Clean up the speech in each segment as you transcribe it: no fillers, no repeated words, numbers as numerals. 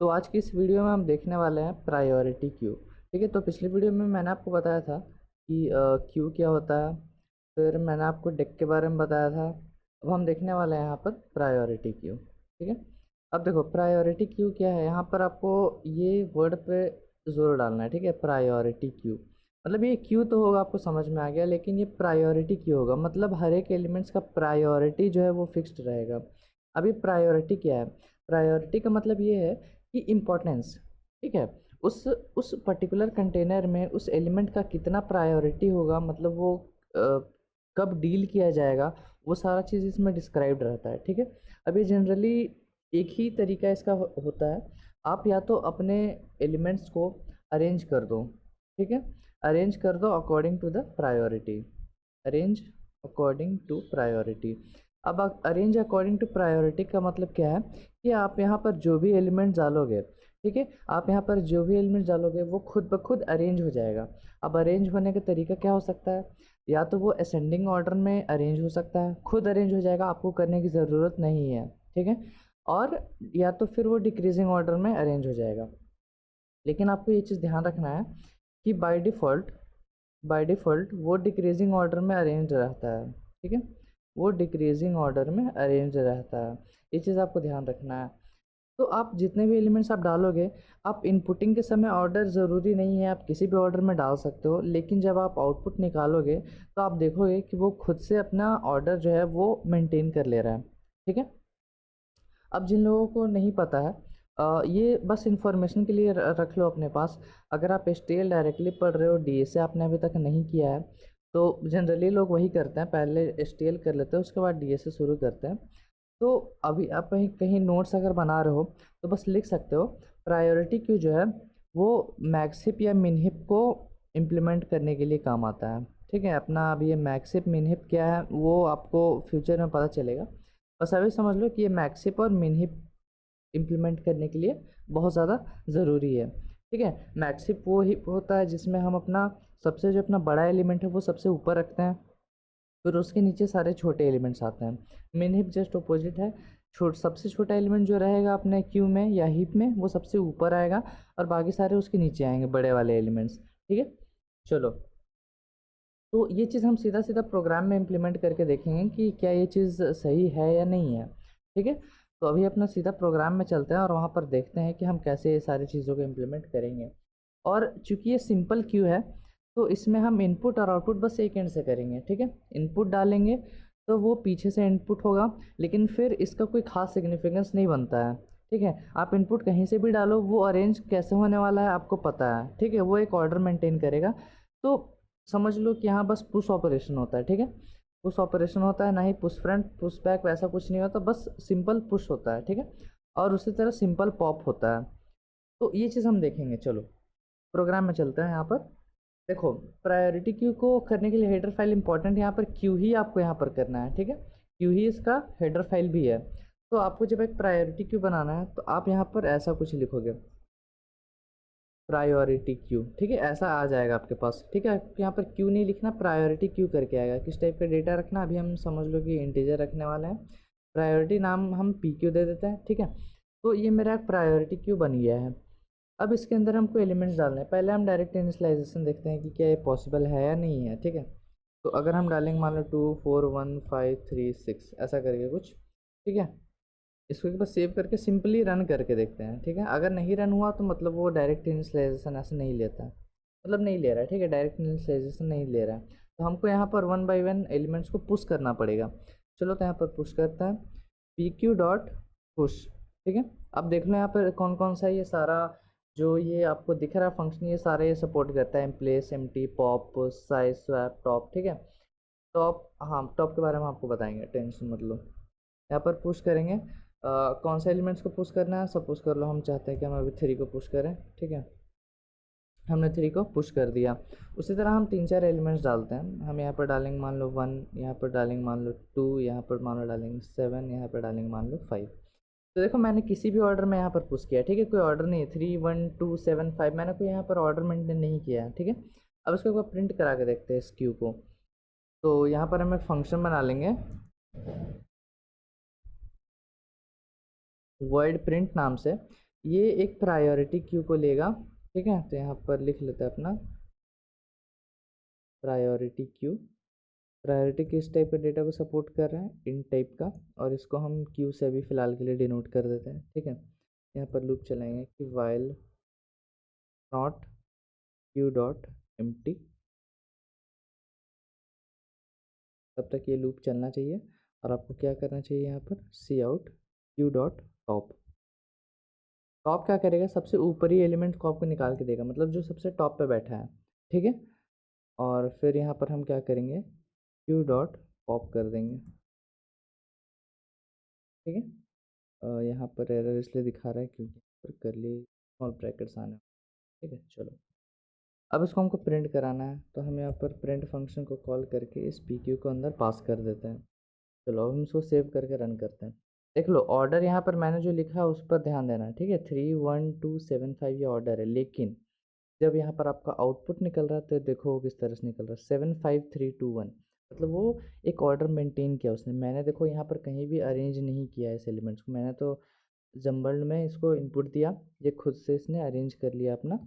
तो आज की इस वीडियो में हम देखने वाले हैं प्रायोरिटी क्यू। ठीक है, तो पिछली वीडियो में मैंने आपको बताया था कि क्यू क्या होता है। फिर मैंने आपको डेक के बारे में बताया था। अब हम देखने वाले हैं यहाँ पर प्रायोरिटी क्यू। ठीक है, अब देखो प्रायोरिटी क्यू क्या है। यहाँ पर आपको ये वर्ड पे जोर डालना है। ठीक है, प्रायोरिटी क्यू मतलब ये क्यू तो होगा, आपको समझ में आ गया, लेकिन ये प्रायोरिटी क्यू होगा। मतलब हर एक एलिमेंट्स का प्रायोरिटी जो है वो फिक्स्ड रहेगा। अब ये प्रायोरिटी क्या है? प्रायोरिटी का मतलब ये है कि इम्पोर्टेंस। ठीक है, उस पर्टिकुलर कंटेनर में उस एलिमेंट का कितना प्रायोरिटी होगा, मतलब वो कब डील किया जाएगा, वो सारा चीज़ इसमें डिस्क्राइब्ड रहता है। ठीक है, अब ये जनरली एक ही तरीका इसका होता है। आप या तो अपने एलिमेंट्स को अरेंज कर दो। ठीक है, अरेंज कर दो according to the priority. Arrange according to priority. अब अरेंज अकॉर्डिंग टू प्रायोरिटी का मतलब क्या है कि आप यहाँ पर जो भी एलिमेंट डालोगे, ठीक है, आप यहाँ पर जो भी एलिमेंट डालोगे वो खुद ब खुद अरेंज हो जाएगा। अब अरेंज होने का तरीका क्या हो सकता है? या तो वो असेंडिंग ऑर्डर में अरेंज हो सकता है, खुद अरेंज हो जाएगा, आपको करने की ज़रूरत नहीं है। ठीक है, और या तो फिर वो डिक्रीजिंग ऑर्डर में अरेंज हो जाएगा। लेकिन आपको ये चीज़ ध्यान रखना है कि बाय डिफ़ॉल्ट वो डिक्रीजिंग ऑर्डर में अरेंज रहता है। ठीक है, वो डिक्रीजिंग ऑर्डर में अरेंज रहता है। ये चीज़ आपको ध्यान रखना है। तो आप जितने भी एलिमेंट्स आप डालोगे, आप इनपुटिंग के समय ऑर्डर ज़रूरी नहीं है, आप किसी भी ऑर्डर में डाल सकते हो, लेकिन जब आप आउटपुट निकालोगे तो आप देखोगे कि वो खुद से अपना ऑर्डर जो है वो मेंटेन कर ले रहा है। ठीक है, अब जिन लोगों को नहीं पता है, ये बस इंफॉर्मेशन के लिए रख लो अपने पास। अगर आप एचटीएल डायरेक्टली पढ़ रहे हो, डीएसए आपने अभी तक नहीं किया है, तो जनरली लोग वही करते हैं, पहले एचटीएल कर लेते हैं, उसके बाद डीएसए शुरू करते हैं। तो अभी आप कहीं कहीं नोट्स अगर बना रहे हो तो बस लिख सकते हो, प्रायोरिटी क्यू जो है वो मैक्सिप या मिनहिप को इम्प्लीमेंट करने के लिए काम आता है। ठीक है, अपना अब ये मैक्सिप मिनहिप क्या है वो आपको फ्यूचर में पता चलेगा। बस अभी समझ लो कि ये मैक्सिप और मिनहिप इम्प्लीमेंट करने के लिए बहुत ज़्यादा ज़रूरी है। ठीक है, मैक्सिप वो ही होता है जिसमें हम अपना सबसे जो अपना बड़ा एलिमेंट है वो सबसे ऊपर रखते हैं, फिर उसके नीचे सारे छोटे एलिमेंट्स आते हैं। मिन हिप जस्ट अपोजिट है। सबसे छोटा एलिमेंट जो रहेगा अपने क्यू में या हीप में वो सबसे ऊपर आएगा, और बाकी सारे उसके नीचे आएंगे, बड़े वाले एलिमेंट्स। ठीक है, चलो, तो ये चीज़ हम सीधा सीधा प्रोग्राम में इम्प्लीमेंट करके देखेंगे कि क्या ये चीज़ सही है या नहीं है। ठीक है, तो अभी अपना सीधा प्रोग्राम में चलते हैं और वहाँ पर देखते हैं कि हम कैसे ये सारी चीज़ों को इम्प्लीमेंट करेंगे। और चूंकि ये सिंपल क्यू है, तो इसमें हम इनपुट और आउटपुट बस एक एंड से करेंगे। ठीक है, इनपुट डालेंगे तो वो पीछे से इनपुट होगा, लेकिन फिर इसका कोई खास सिग्निफिकेंस नहीं बनता है। ठीक है, आप इनपुट कहीं से भी डालो, वो अरेंज कैसे होने वाला है आपको पता है। ठीक है, वो एक ऑर्डर मेंटेन करेगा। तो समझ लो कि यहाँ बस पुश ऑपरेशन होता है। ठीक है, पुश ऑपरेशन होता है, ना ही पुश फ्रंट पुश बैक वैसा कुछ नहीं होता, बस सिंपल पुश होता है। ठीक है, और उसी तरह सिंपल पॉप होता है। तो ये चीज़ हम देखेंगे। चलो प्रोग्राम में चलते हैं। यहाँ पर देखो, प्रायोरिटी क्यू को करने के लिए हेडर फाइल इंपॉर्टेंट है। यहाँ पर क्यू ही आपको यहाँ पर करना है। ठीक है, क्यू ही इसका हेडर फाइल भी है। तो आपको जब एक प्रायोरिटी क्यू बनाना है तो आप यहाँ पर ऐसा कुछ लिखोगे, प्रायोरिटी क्यू। ठीक है, ऐसा आ जाएगा आपके पास। ठीक है, यहाँ पर क्यू नहीं लिखना, प्रायोरिटी क्यू करके आएगा। किस टाइप का डेटा रखना, अभी हम समझ लो कि इंटीजर रखने वाले हैं। प्रायोरिटी नाम हम पी क्यू दे देते हैं। ठीक है, तो ये मेरा एक प्रायोरिटी क्यू बन गया है। अब इसके अंदर हमको एलिमेंट्स डालने हैं। पहले हम डायरेक्ट इनिशियलाइजेशन देखते हैं कि क्या ये पॉसिबल है या नहीं है। ठीक है, तो अगर हम डालेंगे मान लो 2 4 1 5 3 6 ऐसा करके कुछ। ठीक है, इसको एक बार सेव करके सिंपली रन करके देखते हैं। ठीक है, अगर नहीं रन हुआ तो मतलब वो डायरेक्ट इनिशियलाइजेशन ऐसे नहीं लेता है, मतलब नहीं ले रहा है। ठीक है, डायरेक्ट इनिशियलाइजेशन नहीं ले रहा है, तो हमको यहाँ पर वन बाई वन एलिमेंट्स को पुश करना पड़ेगा। चलो, तो यहाँ पर पुश करते हैं, पी क्यू डॉट पुश। ठीक है, अब देख लो यहाँ पर कौन कौन सा ये सारा जो ये आपको दिख रहा है फंक्शन, ये सारे ये सपोर्ट करता है, emplace, empty, pop, size, swap, top. ठीक है, टॉप, हाँ टॉप के बारे में आपको बताएंगे, टेंशन मत लो। यहाँ पर पुश करेंगे, कौन से एलिमेंट्स को पुश करना है। सपोज कर लो हम चाहते हैं कि हम अभी 3 को पुश करें। ठीक है, हमने 3 को पुश कर दिया। उसी तरह हम 3 4 एलिमेंट्स डालते हैं। हम यहाँ पर डालेंगे मान लो 1, यहाँ पर डालेंगे मान लो 2, यहाँ पर मान लो डालेंगे 7, यहाँ पर डालेंगे मान लो 5। तो देखो मैंने किसी भी ऑर्डर में यहाँ पर पुश किया। ठीक है, कोई ऑर्डर नहीं है, 3 1 2 7 5, मैंने कोई यहाँ पर ऑर्डर मेंटेन नहीं किया है। ठीक है, अब इसको एक बार प्रिंट करा के देखते हैं इस क्यू को। तो यहाँ पर हम एक फंक्शन बना लेंगे वर्ड प्रिंट नाम से। ये एक प्रायोरिटी क्यू को लेगा, ठीक है। तो यहाँ पर लिख लेते हैं अपना प्रायोरिटी क्यू। प्रायोरिटी किस टाइप का डेटा को सपोर्ट कर रहा है, इन टाइप का, और इसको हम क्यू से अभी फ़िलहाल के लिए डिनोट कर देते हैं, ठीक है। यहाँ पर लूप चलाएंगे कि while not Q dot empty, तब तक ये लूप चलना चाहिए। और आपको क्या करना चाहिए यहाँ पर, cout q dot top. Top क्या करेगा, सबसे ऊपरी एलिमेंट को आपको निकाल के देगा, मतलब जो सबसे टॉप पे बैठा है, ठीक है। और फिर यहाँ पर हम क्या करेंगे, क्यू डॉट पॉप कर देंगे, ठीक है। यहाँ पर एरर इसलिए दिखा रहा है क्योंकि यहाँ पर करली स्मॉल ब्रैकेट्स आना है, ठीक है। चलो, अब इसको हमको प्रिंट कराना है, तो हम यहाँ पर प्रिंट फंक्शन को कॉल करके इस पी क्यू को अंदर पास कर देते हैं। चलो, अब हम इसको सेव करके रन करते हैं। देख लो, ऑर्डर यहाँ पर मैंने जो लिखा है उस पर ध्यान देना है, ठीक है। 31275 ये ऑर्डर है, लेकिन जब यहाँ पर आपका आउटपुट निकल रहा है तो देखो किस तरह से निकल रहा है, 75321। मतलब वो एक ऑर्डर मेंटेन किया उसने। मैंने देखो यहाँ पर कहीं भी अरेंज नहीं किया है इस एलिमेंट्स को, मैंने तो जम्बल्ड में इसको इनपुट दिया, ये खुद से इसने अरेंज कर लिया अपना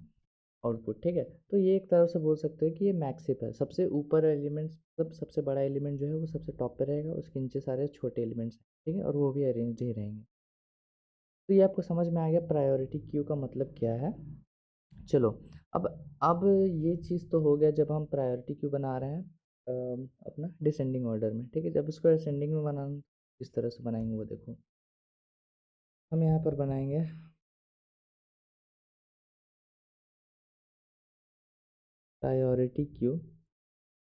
आउटपुट, ठीक है। तो ये एक तरह से बोल सकते हैं कि ये मैक्सिप है, सबसे ऊपर एलिमेंट्स, मतलब सबसे बड़ा एलिमेंट जो है वो सबसे टॉप पे रहेगा, उसके नीचे सारे छोटे एलिमेंट्स, ठीक है, और वो भी अरेंज ही रहेंगे। तो ये आपको समझ में आ गया प्रायोरिटी क्यू का मतलब क्या है। चलो, अब अब ये चीज़ तो हो गया जब हम प्रायोरिटी क्यू बना रहे हैं अपना डिसेंडिंग ऑर्डर में, ठीक है। जब इसको असेंडिंग में बनाना, किस तरह से बनाएंगे वो देखो। हम यहाँ पर बनाएंगे प्रायोरिटी क्यू।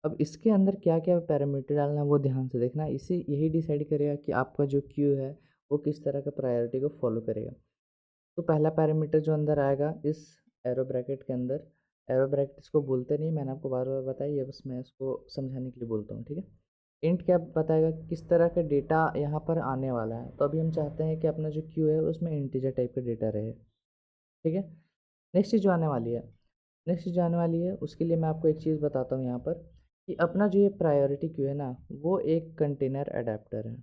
अब इसके अंदर क्या क्या पैरामीटर डालना है वो ध्यान से देखना, इसे यही डिसाइड करेगा कि आपका जो क्यू है वो किस तरह का प्रायोरिटी को फॉलो करेगा। तो पहला पैरामीटर जो अंदर आएगा इस एरो ब्रैकेट के अंदर, एरो ब्रैकेट इसको बोलते नहीं, मैंने आपको बार बार बताया, ये बस मैं इसको समझाने के लिए बोलता हूँ, ठीक है। इंट क्या बताएगा, किस तरह का डेटा यहाँ पर आने वाला है। तो अभी हम चाहते हैं कि अपना जो क्यू है उसमें इंटीजर टाइप का डेटा रहे, ठीक है। नेक्स्ट चीज़ जो आने वाली है, नेक्स्ट चीज़ जो आने वाली है उसके लिए मैं आपको एक चीज़ बताता हूँ यहाँ पर, कि अपना जो ये प्रायोरिटी क्यू है ना, वो एक कंटेनर अडेप्टर है।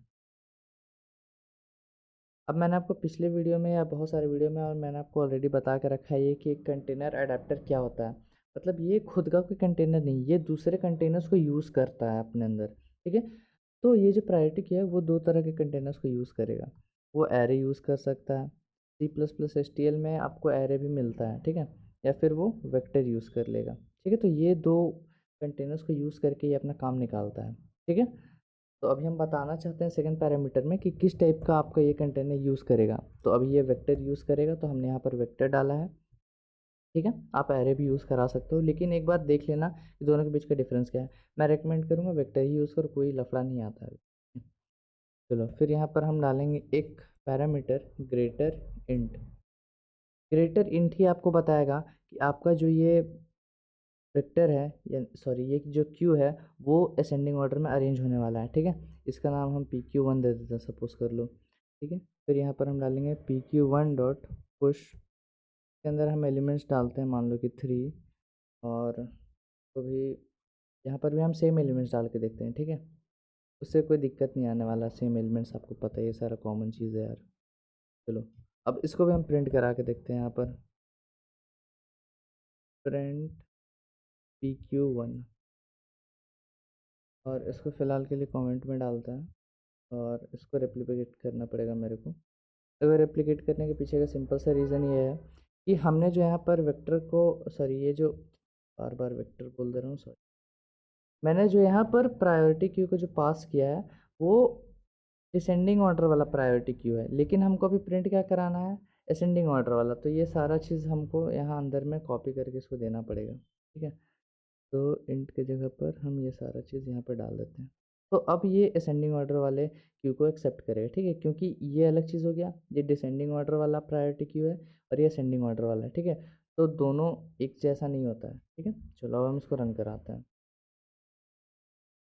अब मैंने आपको पिछले वीडियो में या बहुत सारे वीडियो में, और मैंने आपको ऑलरेडी बता के रखा है ये कि एक कंटेनर अडेप्टर क्या होता है। मतलब ये खुद का कोई कंटेनर नहीं, ये दूसरे कंटेनर्स को यूज़ करता है अपने अंदर, ठीक है। तो ये जो प्रायोरिटी किया है वो दो तरह के कंटेनर्स को यूज़ करेगा। वो एरे यूज़ कर सकता है, C++ में आपको एरे भी मिलता है, ठीक है। या फिर वो वेक्टर यूज़ कर लेगा, ठीक है। तो ये दो कंटेनर्स को यूज़ करके ये अपना काम निकालता है, ठीक है। तो अभी हम बताना चाहते हैं सेकंड पैरामीटर में कि किस टाइप का आपका ये कंटेनर यूज़ करेगा। तो अभी ये वेक्टर यूज़ करेगा, तो हमने यहाँ पर वेक्टर डाला है, ठीक है। आप एरे भी यूज़ करा सकते हो, लेकिन एक बार देख लेना कि दोनों के बीच का डिफरेंस क्या है। मैं रेकमेंड करूँगा वेक्टर ही यूज़ करो, कोई लफड़ा नहीं आता है। चलो, फिर यहाँ पर हम डालेंगे एक parameter greater int. Greater int ही आपको बताएगा कि आपका जो ये वेक्टर है, या सॉरी ये जो क्यू है वो असेंडिंग ऑर्डर में अरेंज होने वाला है, ठीक है। इसका नाम हम PQ1 दे देते हैं, सपोज कर लो, ठीक है। फिर यहाँ पर हम डालेंगे PQ1 डॉट पुश, के अंदर हम एलिमेंट्स डालते हैं, मान लो कि 3। और तो भी यहाँ पर भी हम सेम एलिमेंट्स डाल के देखते हैं, ठीक है। उससे कोई दिक्कत नहीं आने वाला, सेम एलिमेंट्स आपको पता है, ये सारा कॉमन चीज़ है यार। चलो, अब इसको भी हम प्रिंट करा के देखते हैं यहाँ पर, प्रिंट PQ1। और इसको फ़िलहाल के लिए कमेंट में डालते हैं, और इसको रेप्लिकेट करना पड़ेगा मेरे को। अगर रेप्लिकेट करने के पीछे का सिंपल सा रीज़न ये है कि हमने जो यहाँ पर वेक्टर को, सॉरी ये जो, बार बार वेक्टर बोल दे रहा हूँ, सॉरी, मैंने जो यहाँ पर प्रायोरिटी क्यू को जो पास किया है वो डिसेंडिंग ऑर्डर वाला प्रायोरिटी क्यू है, लेकिन हमको अभी प्रिंट क्या कराना है, असेंडिंग ऑर्डर वाला। तो ये सारा चीज़ हमको यहाँ अंदर में कॉपी करके इसको देना पड़ेगा, ठीक है। तो इंट के जगह पर हम ये सारा चीज़ यहाँ पर डाल देते हैं। तो अब ये असेंडिंग ऑर्डर वाले क्यू को एक्सेप्ट करेगा, ठीक है, क्योंकि ये अलग चीज़ हो गया, ये डिसेंडिंग ऑर्डर वाला प्रायोरिटी क्यू है और ये असेंडिंग ऑर्डर वाला है, ठीक है। तो दोनों एक जैसा नहीं होता है, ठीक है। चलो, अब हम इसको रन कराते हैं।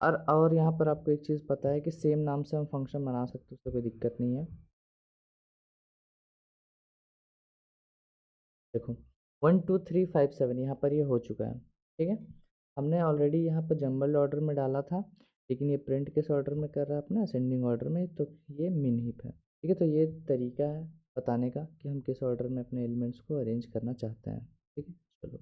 और यहाँ पर आपको एक चीज़ पता है कि सेम नाम से हम फंक्शन बना सकते हैं, उससे कोई दिक्कत नहीं है। देखो, 1 2 3 5 7 यहाँ पर ये हो चुका है, ठीक है। हमने ऑलरेडी यहाँ पर जंबल ऑर्डर में डाला था, लेकिन ये प्रिंट किस ऑर्डर में कर रहा है, अपना असेंडिंग ऑर्डर में, तो ये मिन हीप है, ठीक है। तो ये तरीका है बताने का कि हम किस ऑर्डर में अपने एलिमेंट्स को अरेंज करना चाहते हैं। ठीक है, चलो।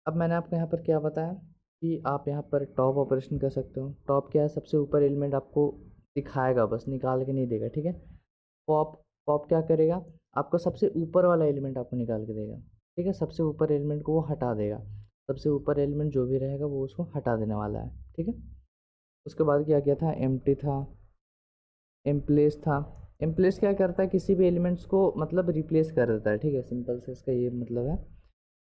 अब मैंने आपको यहाँ पर क्या बताया कि आप यहाँ पर टॉप ऑपरेशन कर सकते हो। टॉप क्या है, सबसे ऊपर एलिमेंट आपको दिखाएगा, बस निकाल के नहीं देगा। ठीक है, पॉप पॉप क्या करेगा, आपको सबसे ऊपर वाला एलिमेंट आपको निकाल के देगा। ठीक है, सबसे ऊपर एलिमेंट को वो हटा देगा। सबसे ऊपर एलिमेंट जो भी रहेगा वो उसको हटा देने वाला है। ठीक है, उसके बाद क्या किया था, एम्प्टी था, एम्प्लेस था। एम्प्लेस क्या करता है, किसी भी एलिमेंट्स को मतलब रिप्लेस कर देता है। ठीक है, सिंपल से इसका ये मतलब है।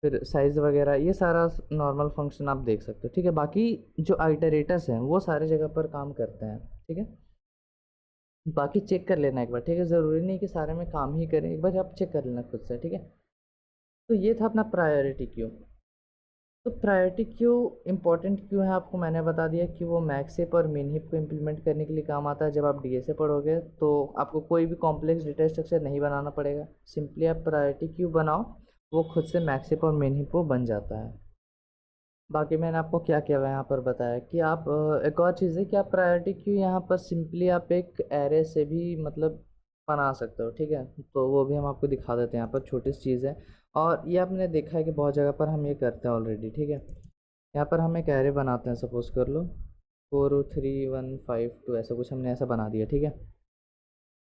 फिर साइज़ वगैरह ये सारा नॉर्मल फंक्शन आप देख सकते हो। ठीक है, बाकी जो आइटरेटर्स हैं वो सारे जगह पर काम करते हैं। ठीक है, बाकी चेक कर लेना एक बार। ठीक है, ज़रूरी नहीं कि सारे में काम ही करें, एक बार आप चेक कर लेना खुद से। ठीक है, तो ये था अपना प्रायोरिटी क्यू। तो प्रायोरिटी क्यू इंपॉर्टेंट क्यों है, आपको मैंने बता दिया कि वो मैक्सिप और मिनहिप को इम्प्लीमेंट करने के लिए काम आता है। जब आप डीएसए पढ़ोगे तो आपको कोई भी कॉम्प्लेक्स डेटा स्ट्रक्चर नहीं बनाना पड़ेगा, सिंपली आप प्रायोरिटी क्यू बनाओ, वो खुद से मैक्सिप और मिनहिप वो बन जाता है। बाकी मैंने आपको क्या क्या यहाँ पर बताया कि आप एक और चीज़ है कि आप प्रायोरिटी क्यू यहाँ पर सिंपली आप एक एरे से भी मतलब बना सकते हो। ठीक है, तो वो भी हम आपको दिखा देते हैं। यहाँ पर छोटी सी चीज़ है, और ये आपने देखा है कि बहुत जगह पर हम ये करते हैं ऑलरेडी। ठीक है, यहाँ पर हम एक एरे बनाते हैं, सपोज कर लो 4 3 1 5 2 ऐसा कुछ हमने ऐसा बना दिया। ठीक है,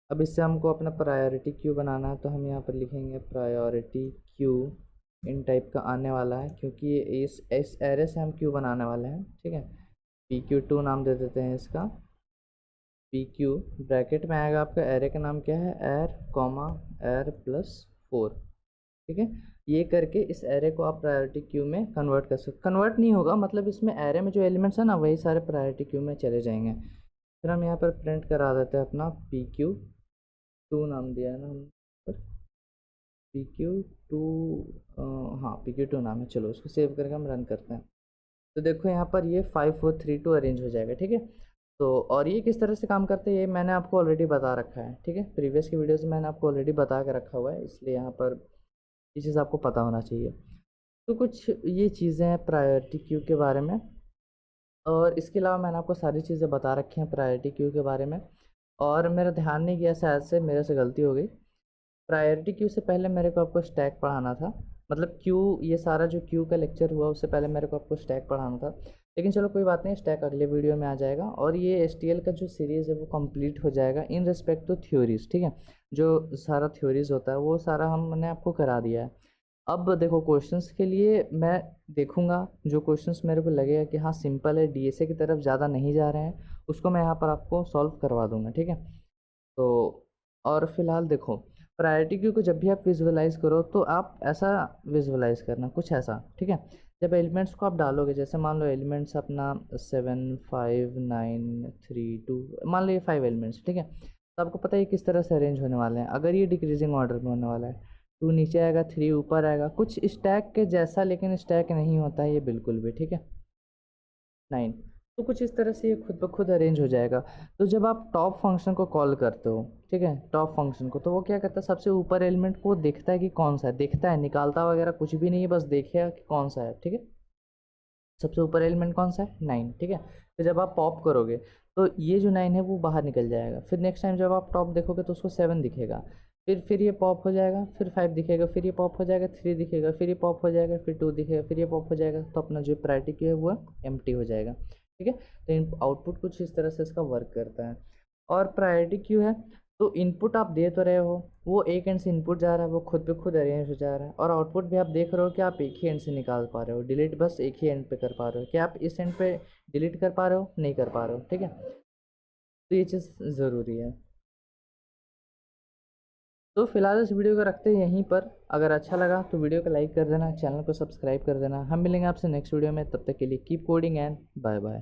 अब इससे हमको अपना प्रायोरिटी क्यू बनाना है, तो हम यहाँ पर लिखेंगे प्रायोरिटी क्यू इन टाइप का आने वाला है, क्योंकि इस एरे से हम क्यू बनाने वाले हैं। ठीक है, PQ2 नाम दे देते हैं इसका। PQ ब्रैकेट में आएगा, आपका एरे का नाम क्या है, एर कॉमा एर+4। ठीक है, ये करके इस एरे को आप प्रायोरिटी क्यू में कन्वर्ट कर सकते। कन्वर्ट नहीं होगा, मतलब इसमें एरे में जो एलिमेंट्स है ना वही सारे प्रायोरिटी क्यू में चले जाएंगे। फिर हम यहाँ पर प्रिंट करा देते हैं अपना PQ2 नाम दिया है ना हम पर, PQ2, हाँ PQ2 नाम है। चलो उसको सेव करके हम रन करते हैं। तो देखो यहाँ पर ये 5 4 3 2 अरेंज हो जाएगा। ठीक है, तो और ये किस तरह से काम करते हैं ये मैंने आपको ऑलरेडी बता रखा है। ठीक है, प्रीवियस की वीडियोस में मैंने आपको ऑलरेडी बता के रखा हुआ है, इसलिए यहाँ पर ये चीज़ आपको पता होना चाहिए। तो कुछ ये चीज़ें हैं प्रायोरिटी क्यू के बारे में, और इसके अलावा मैंने आपको सारी चीज़ें बता रखी हैं प्रायोरिटी क्यू के बारे में। और मेरा ध्यान नहीं गया शायद से, मेरे से गलती हो गई। प्रायोरिटी क्यू से पहले मेरे को आपको स्टैक पढ़ाना था, मतलब क्यू, ये सारा जो क्यू का लेक्चर हुआ उससे पहले मेरे को आपको स्टैक पढ़ाना था। लेकिन चलो कोई बात नहीं, स्टैक अगले वीडियो में आ जाएगा, और ये STL का जो सीरीज़ है वो कंप्लीट हो जाएगा इन रिस्पेक्ट टू थ्योरीज। ठीक है, जो सारा थ्योरीज होता है वो सारा हमने आपको करा दिया है। अब देखो क्वेश्चंस के लिए मैं देखूंगा, जो क्वेश्चंस मेरे को लगेगा कि हाँ सिंपल है, डीएसए की तरफ ज़्यादा नहीं जा रहे हैं, उसको मैं यहाँ पर आपको सॉल्व करवा दूंगा। ठीक है, तो और फिलहाल देखो, प्रायोरिटी क्यू को जब भी आप विजुअलाइज करो तो आप ऐसा विजुअलाइज करना कुछ ऐसा। ठीक है, जब एलिमेंट्स को आप डालोगे, जैसे मान लो एलिमेंट्स अपना 7 5 9 3 2, मान लो ये 5 एलिमेंट्स। ठीक है, तो आपको पता है ये किस तरह से अरेंज होने वाले हैं। अगर ये डिक्रीजिंग ऑर्डर में होने वाला है, 2 नीचे आएगा, 3 ऊपर आएगा, कुछ स्टैक के जैसा, लेकिन स्टैक नहीं होता है ये बिल्कुल भी। ठीक है, 9, तो कुछ इस तरह से ये खुद ब खुद अरेंज हो जाएगा। तो जब आप टॉप फंक्शन को कॉल करते हो, ठीक है, टॉप फंक्शन को, तो वो क्या करता है, सबसे ऊपर एलिमेंट को देखता है कि कौन सा है, देखता है, निकालता वगैरह कुछ भी नहीं है, बस देखेगा कि कौन सा है। ठीक है, सबसे ऊपर एलिमेंट कौन सा है, 9। ठीक है, फिर जब आप पॉप करोगे तो ये जो 9 है वो बाहर निकल जाएगा। फिर नेक्स्ट टाइम जब आप टॉप देखोगे तो उसको 7 दिखेगा, फिर ये पॉप हो जाएगा, फिर 5 दिखेगा, फिर ये पॉप हो जाएगा, 3 दिखेगा, फिर ये पॉप हो जाएगा, फिर 2 दिखेगा, फिर ये पॉप हो जाएगा, तो अपना जो प्रायोरिटी क्यू है वो एम्प्टी हो जाएगा। ठीक है, तो आउटपुट कुछ इस तरह से इसका वर्क करता है। और प्रायोरिटी क्यू है तो इनपुट आप दे तो रहे हो, वो एक एंड से इनपुट जा रहा है, वो खुद पे खुद अरेंज हो जा रहा है, और आउटपुट भी आप देख रहे हो कि आप एक ही एंड से निकाल पा रहे हो, डिलीट बस एक ही एंड पे कर पा रहे हो, कि आप इस एंड पे डिलीट कर पा रहे हो, नहीं कर पा रहे हो। ठीक है, तो ये चीज़ ज़रूरी है। तो फिलहाल इस वीडियो को रखते हैं यहीं पर। अगर अच्छा लगा तो वीडियो को लाइक कर देना, चैनल को सब्सक्राइब कर देना। हम मिलेंगे आपसे नेक्स्ट वीडियो में, तब तक के लिए keep coding and bye bye.